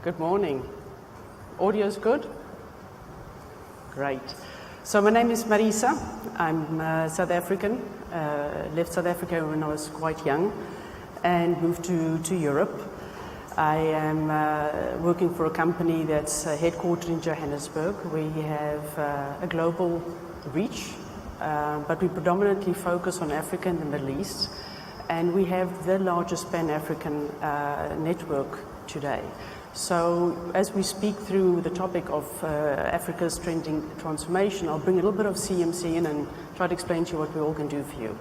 Good morning. Audio's good? Great. So my name is Marisa. I'm South African. Left South Africa when I was quite young and moved to Europe. I am working for a company that's headquartered in Johannesburg. We have a global reach, but we predominantly focus on Africa and the Middle East. And we have the largest Pan-African network today. So as we speak through the topic of Africa's trending transformation, I'll bring a little bit of CMC in and try to explain to you what we all can do for you.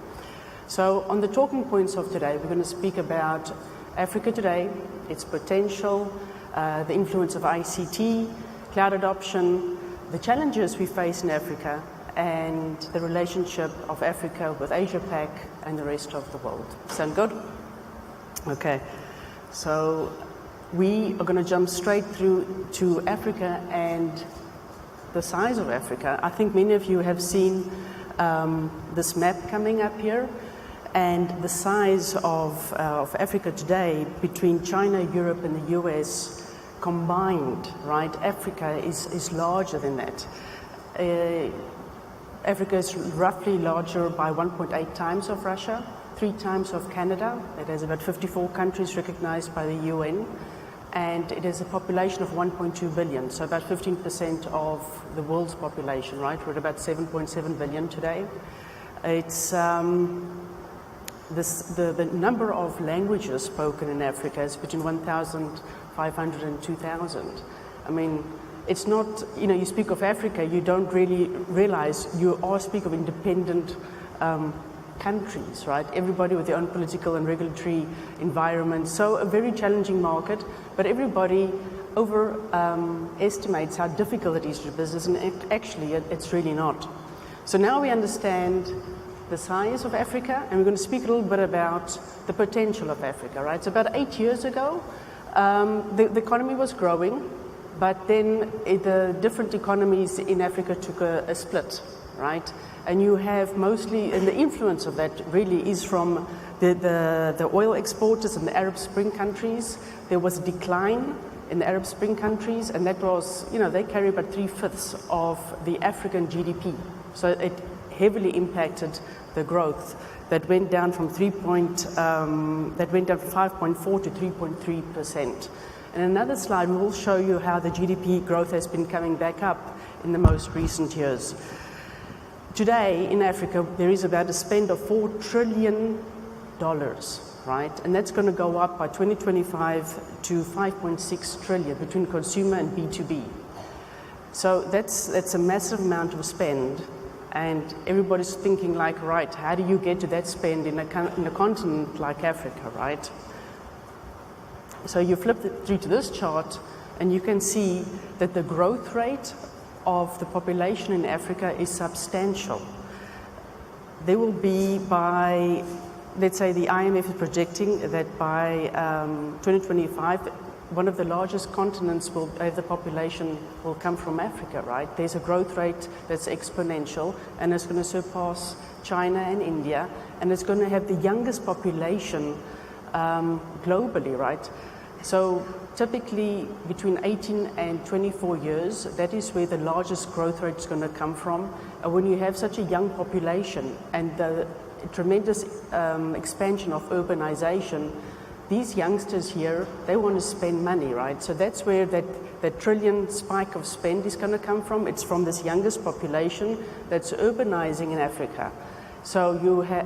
So on the talking points of today, we're going to speak about Africa today, its potential, the influence of ICT, cloud adoption, the challenges we face in Africa, and the relationship of Africa with Asia-Pac and the rest of the world. Sound good? Okay. So we are going to jump straight through to Africa and the size of Africa. I think many of you have seen this map coming up here, and the size of Africa today between China, Europe, and the US combined, right? Africa is larger than that. Africa is roughly larger by 1.8 times of Russia, 3 times of Canada. It has about 54 countries recognized by the UN. And it has a population of 1.2 billion, so about 15% of the world's population, right? We're at about 7.7 billion today. It's the number of languages spoken in Africa is between 1,500 and 2,000. I mean, it's not, you speak of Africa, you don't really realize you all speak of independent countries, right? Everybody with their own political and regulatory environment. So a very challenging market, but everybody overestimates how difficult it is to do business, and actually it's really not. So now we understand the size of Africa, and we're going to speak a little bit about the potential of Africa, right? So about 8 years ago, the economy was growing, but then the different economies in Africa took a split, right? And you have mostly, and the influence of that really is from the oil exporters in the Arab Spring countries. There was a decline in the Arab Spring countries, and that was, they carry about 3/5 of the African GDP. So it heavily impacted the growth that went down from 5.4 to 3.3%. In another slide, we will show you how the GDP growth has been coming back up in the most recent years. Today in Africa, there is about a spend of $4 trillion, right? And that's going to go up by 2025 to 5.6 trillion between consumer and B2B. So that's a massive amount of spend, and everybody's thinking like, right, how do you get to that spend in a continent like Africa, right? So you flip through to this chart, and you can see that the growth rate of the population in Africa is substantial. There will be by, let's say the IMF is projecting that by 2025, one of the largest continents will have the population will come from Africa, right? There's a growth rate that's exponential, and it's going to surpass China and India, and it's going to have the youngest population globally, right? So typically between 18 and 24 years, that is where the largest growth rate is going to come from. And when you have such a young population and the tremendous expansion of urbanization, these youngsters here, they want to spend money, right? So that's where that trillion spike of spend is going to come from. It's from this youngest population that's urbanizing in Africa. So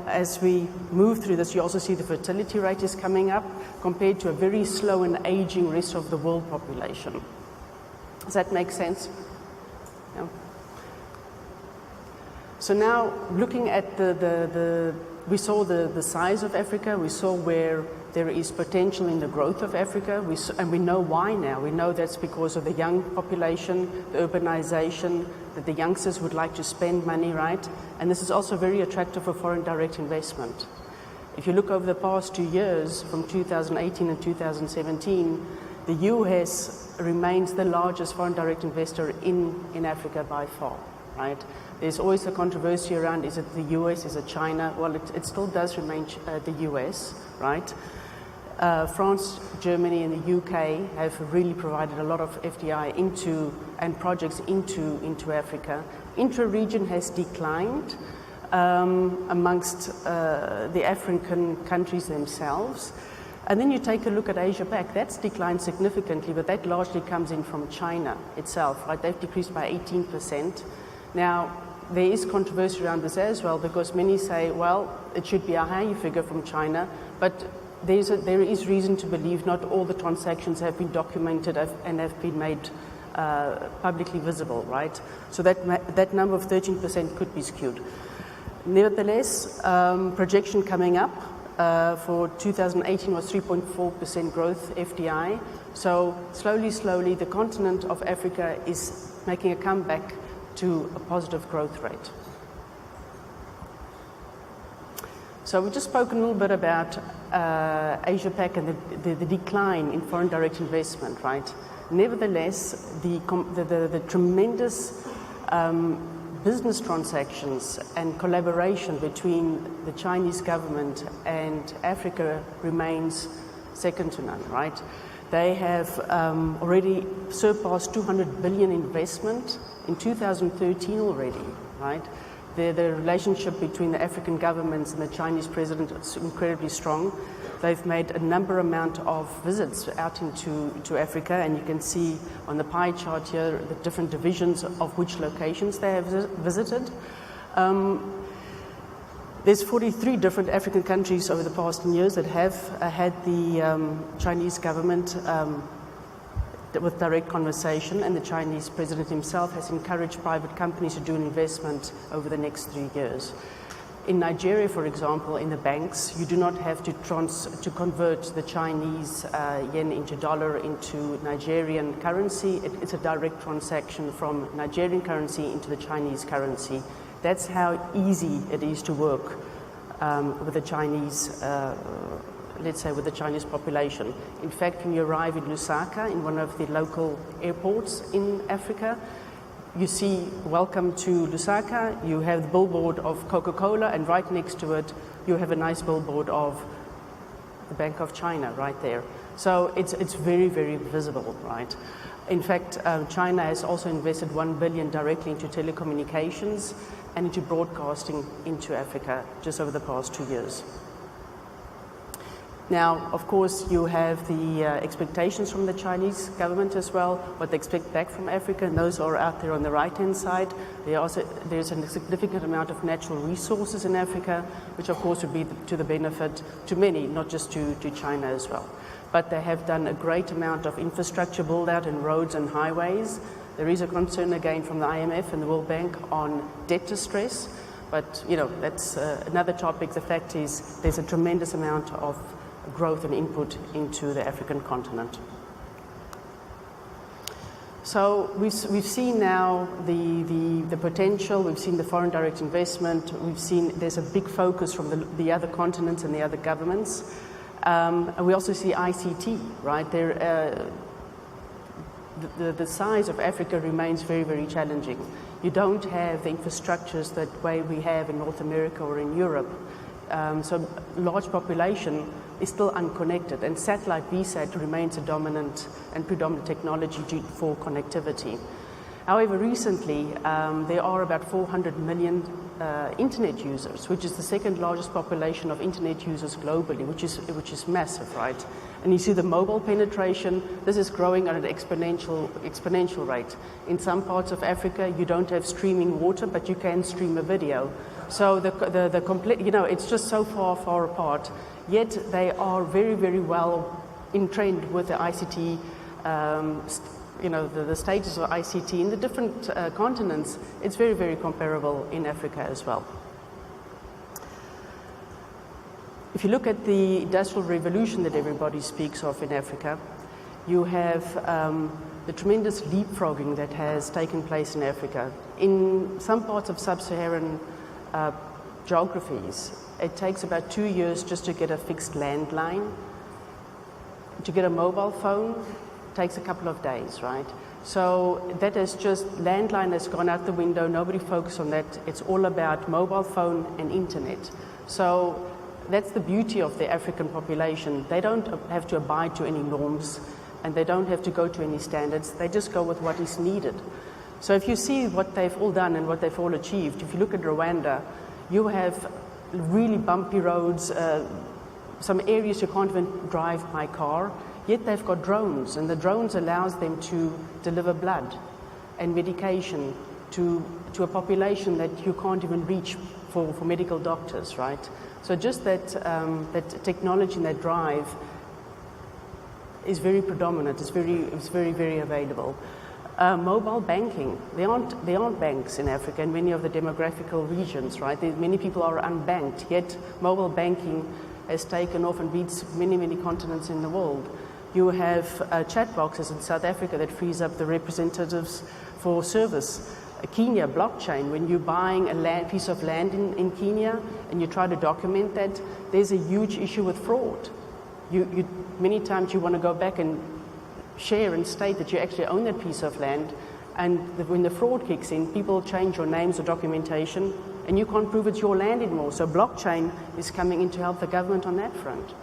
as we move through this, you also see the fertility rate is coming up compared to a very slow and aging rest of the world population. Does that make sense? Yeah. So now looking at we saw the size of Africa, we saw where there is potential in the growth of Africa, and we know why now. We know that's because of the young population, the urbanization, that the youngsters would like to spend money, right? And this is also very attractive for foreign direct investment. If you look over the past 2 years, from 2018 and 2017, the US remains the largest foreign direct investor in Africa by far, right? There's always a controversy around, is it the US, is it China? Well, it still does remain the US, right? France, Germany, and the UK have really provided a lot of FDI and projects into Africa. Intra-region has declined amongst the African countries themselves. And then you take a look at Asia-Pac, that's declined significantly, but that largely comes in from China itself, right? They've decreased by 18%. Now, there is controversy around this as well, because many say, well, it should be a higher figure from China, but there is reason to believe not all the transactions have been documented and have been made publicly visible, right? So that number of 13% could be skewed. Nevertheless, projection coming up for 2018 was 3.4% growth FDI. So slowly, the continent of Africa is making a comeback to a positive growth rate. So we've just spoken a little bit about Asia-Pac and the decline in foreign direct investment, right? Nevertheless, the tremendous business transactions and collaboration between the Chinese government and Africa remains second to none, right? They have already surpassed 200 billion investment in 2013 already, right? The relationship between the African governments and the Chinese president is incredibly strong. They've made a amount of visits out into Africa, and you can see on the pie chart here the different divisions of which locations they have visited. There's 43 different African countries over the past 10 years that have had the Chinese government with direct conversation, and the Chinese president himself has encouraged private companies to do an investment over the next 3 years. In Nigeria, for example, in the banks, you do not have to convert the Chinese yen into dollar into Nigerian currency. It's a direct transaction from Nigerian currency into the Chinese currency. That's how easy it is to work with the Chinese, let's say with the Chinese population. In fact, when you arrive in Lusaka, in one of the local airports in Africa, you see, welcome to Lusaka, you have the billboard of Coca-Cola, and right next to it, you have a nice billboard of the Bank of China right there. So it's very, very visible, right? In fact, China has also invested 1 billion directly into telecommunications and into broadcasting into Africa just over the past 2 years. Now, of course, you have the expectations from the Chinese government as well, what they expect back from Africa, and those are out there on the right-hand side. There's a significant amount of natural resources in Africa, which of course would be to the benefit to many, not just to China as well. But they have done a great amount of infrastructure build-out in roads and highways. There is a concern again from the IMF and the World Bank on debt distress, but that's another topic. The fact is there's a tremendous amount of growth and input into the African continent. So we've seen now the potential, we've seen the foreign direct investment, we've seen there's a big focus from the other continents and the other governments. And we also see ICT, right? The size of Africa remains very, very challenging. You don't have the infrastructures that way we have in North America or in Europe. So large population is still unconnected, and satellite VSAT remains a dominant and predominant technology for connectivity. However, recently there are about 400 million internet users, which is the second largest population of internet users globally, which is massive, right? And you see the mobile penetration, this is growing at an exponential rate. In some parts of Africa, you don't have streaming water, but you can stream a video. So the complete, it's just so far apart. Yet they are very, very well in trend with the ICT, the status of ICT in the different continents. It's very, very comparable in Africa as well. If you look at the industrial revolution that everybody speaks of in Africa, you have the tremendous leapfrogging that has taken place in Africa. In some parts of sub-Saharan geographies, it takes about 2 years just to get a fixed landline. To get a mobile phone takes a couple of days, right? So that is just, landline has gone out the window, nobody focuses on that. It's all about mobile phone and internet. So that's the beauty of the African population. They don't have to abide to any norms, and they don't have to go to any standards. They just go with what is needed. So if you see what they've all done and what they've all achieved, if you look at Rwanda, you have really bumpy roads, some areas you can't even drive by car, yet they've got drones, and the drones allows them to deliver blood and medication to a population that you can't even reach for medical doctors, right? So just that technology and that drive is very predominant. It's very, very available. Mobile banking. There aren't banks in Africa in many of the demographical regions, right? Many people are unbanked, yet mobile banking has taken off and beats many, many continents in the world. You have chat boxes in South Africa that frees up the representatives for service. Kenya, blockchain, when you're buying a piece of land in Kenya and you try to document that, there's a huge issue with fraud. Many times you want to go back and share and state that you actually own that piece of land, and when the fraud kicks in, people change your names or documentation, and you can't prove it's your land anymore. So blockchain is coming in to help the government on that front.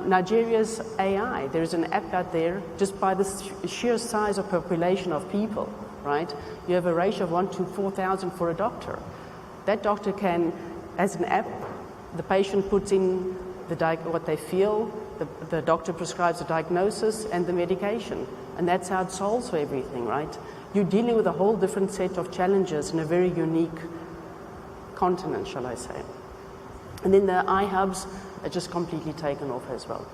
Nigeria's AI, there's an app out there, just by the sheer size of population of people, right? You have a ratio of 1 to 4,000 for a doctor. That doctor can, as an app, the patient puts in what they feel, the doctor prescribes a diagnosis and the medication, and that's how it solves for everything, right? You're dealing with a whole different set of challenges in a very unique continent, shall I say. And then the iHubs are just completely taken off as well.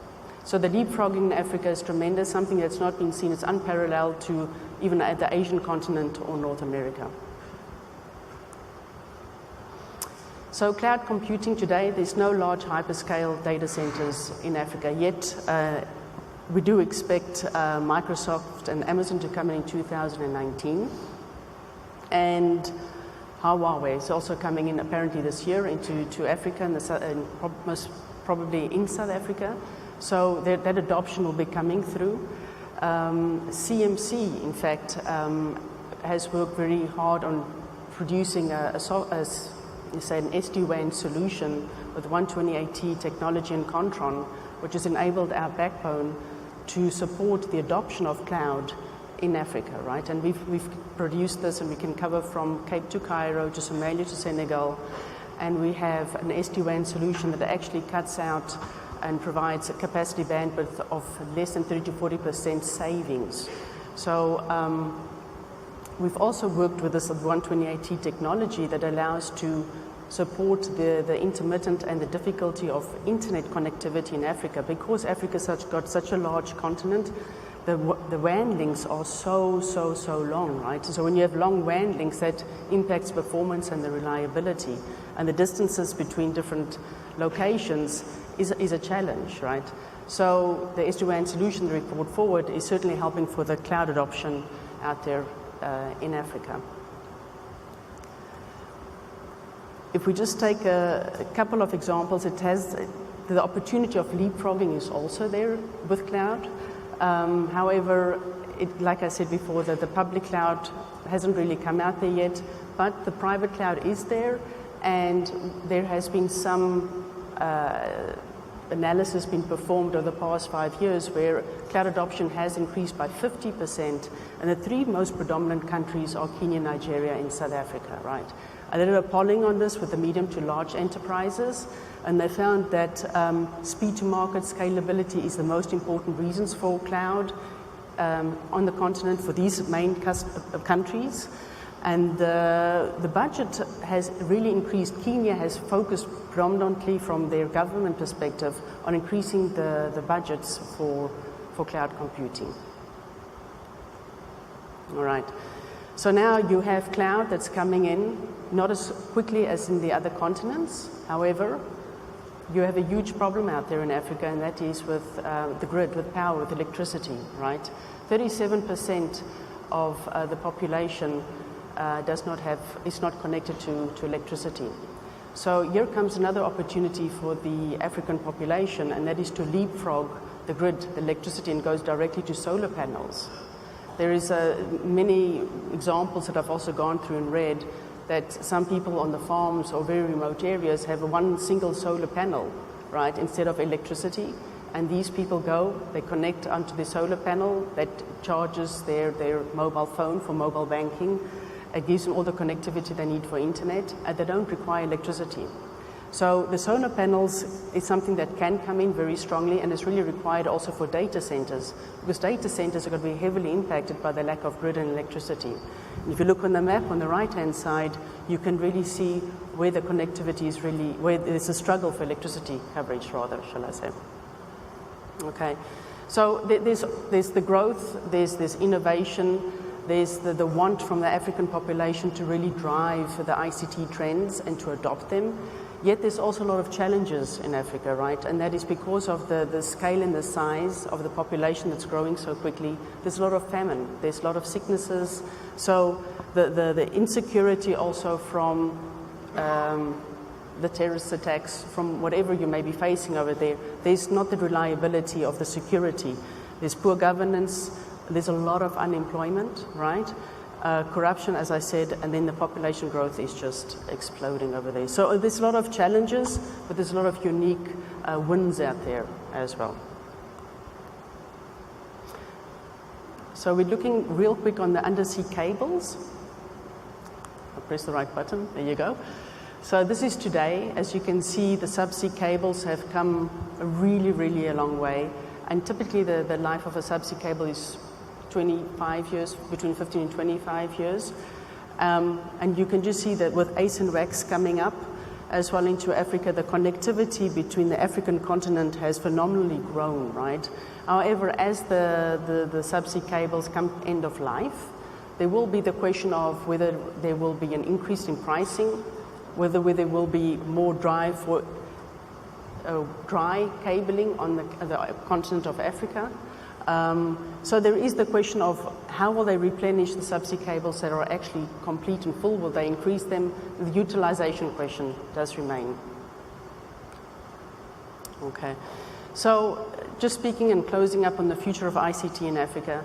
So the leapfrogging in Africa is tremendous, something that's not been seen. It's unparalleled to even at the Asian continent or North America. So cloud computing today, there's no large hyperscale data centers in Africa yet. We do expect Microsoft and Amazon to come in 2019. And Huawei is also coming in apparently this year to Africa, and most probably in South Africa. So that adoption will be coming through. CMC, in fact, has worked very hard on producing an SD-WAN solution with 128T technology and Contron, which has enabled our backbone to support the adoption of cloud in Africa, right? And we've produced this, and we can cover from Cape to Cairo to Somalia to Senegal, and we have an SD-WAN solution that actually cuts out and provides a capacity bandwidth of less than 30 to 40% savings. So we've also worked with this 128T technology that allows to support the intermittent and the difficulty of internet connectivity in Africa. Because Africa's got such a large continent, the WAN links are so long, right? So when you have long WAN links, that impacts performance and the reliability. And the distances between different locations is a challenge, right? So the SD-WAN solution that we brought forward is certainly helping for the cloud adoption out there in Africa. If we just take a couple of examples, it has the opportunity of leapfrogging is also there with cloud. However, like I said before, that the public cloud hasn't really come out there yet, but the private cloud is there, and there has been some analysis been performed over the past 5 years where cloud adoption has increased by 50%, and the three most predominant countries are Kenya, Nigeria, and South Africa, right? I did a polling on this with the medium to large enterprises, and they found that speed to market scalability is the most important reasons for cloud on the continent for these main countries. And the budget has really increased. Kenya has focused predominantly from their government perspective on increasing the budgets for cloud computing. All right. So now you have cloud that's coming in, not as quickly as in the other continents. However, you have a huge problem out there in Africa, and that is with the grid, with power, with electricity, right? 37% of the population is not connected to electricity. So here comes another opportunity for the African population, and that is to leapfrog the grid, the electricity, and goes directly to solar panels. There is many examples that I've also gone through and read that some people on the farms or very remote areas have one single solar panel, right, instead of electricity. And these people go, they connect onto the solar panel that charges their mobile phone for mobile banking. It gives them all the connectivity they need for internet, and they don't require electricity. So the solar panels is something that can come in very strongly, and is really required also for data centers, because data centers are going to be heavily impacted by the lack of grid and electricity. And if you look on the map on the right-hand side, you can really see where the connectivity is really, where there's a struggle for electricity coverage, rather, shall I say. Okay, so there's the growth, there's innovation, there's the want from the African population to really drive the ICT trends and to adopt them. Yet there's also a lot of challenges in Africa, right? And that is because of the scale and the size of the population that's growing so quickly. There's a lot of famine, there's a lot of sicknesses. So the insecurity also from the terrorist attacks, from whatever you may be facing over there, there's not the reliability of the security. There's poor governance, there's a lot of unemployment, right? Corruption, as I said, and then the population growth is just exploding over there. So there's a lot of challenges, but there's a lot of unique wins out there as well. So we're looking real quick on the undersea cables. I'll press the right button, there you go. So this is today. As you can see, the subsea cables have come really a long way, and typically the life of a subsea cable is 25 years, between 15 and 25 years. And you can just see that with ACE and WACS coming up as well into Africa, the connectivity between the African continent has phenomenally grown, right? However, as the subsea cables come end of life, there will be the question of whether there will be an increase in pricing, whether there will be more drive for dry cabling on the continent of Africa. So there is the question of how will they replenish the subsea cables that are actually complete and full? Will they increase them? The utilization question does remain. Okay. So just speaking and closing up on the future of ICT in Africa,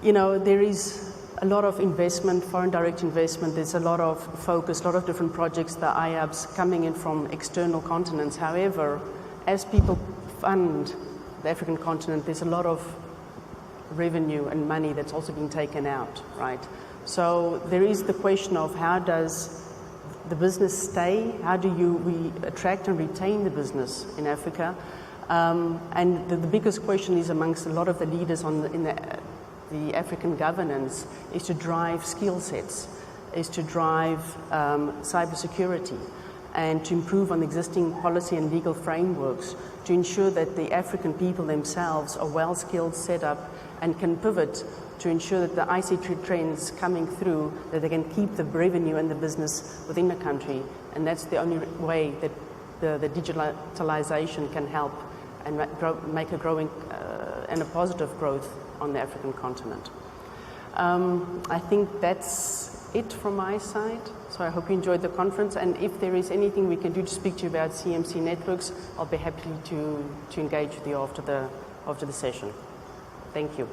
you know, there is a lot of investment, foreign direct investment. There's a lot of focus, a lot of different projects, the IABs coming in from external continents. However, as people fund the African continent, there's a lot of revenue and money that's also being taken out, right? So there is the question of how does the business stay? How do we attract and retain the business in Africa? And the biggest question is amongst a lot of the leaders in the African governance is to drive skill sets, is to drive cybersecurity, and to improve on existing policy and legal frameworks to ensure that the African people themselves are well skilled, set up, and can pivot to ensure that the ICT trends coming through, that they can keep the revenue and the business within the country. And that's the only way that the digitalization can help and make a growing and a positive growth on the African continent. I think that's it from my side. So I hope you enjoyed the conference, and if there is anything we can do to speak to you about CMC networks, I'll be happy to engage with you after the session. Thank you.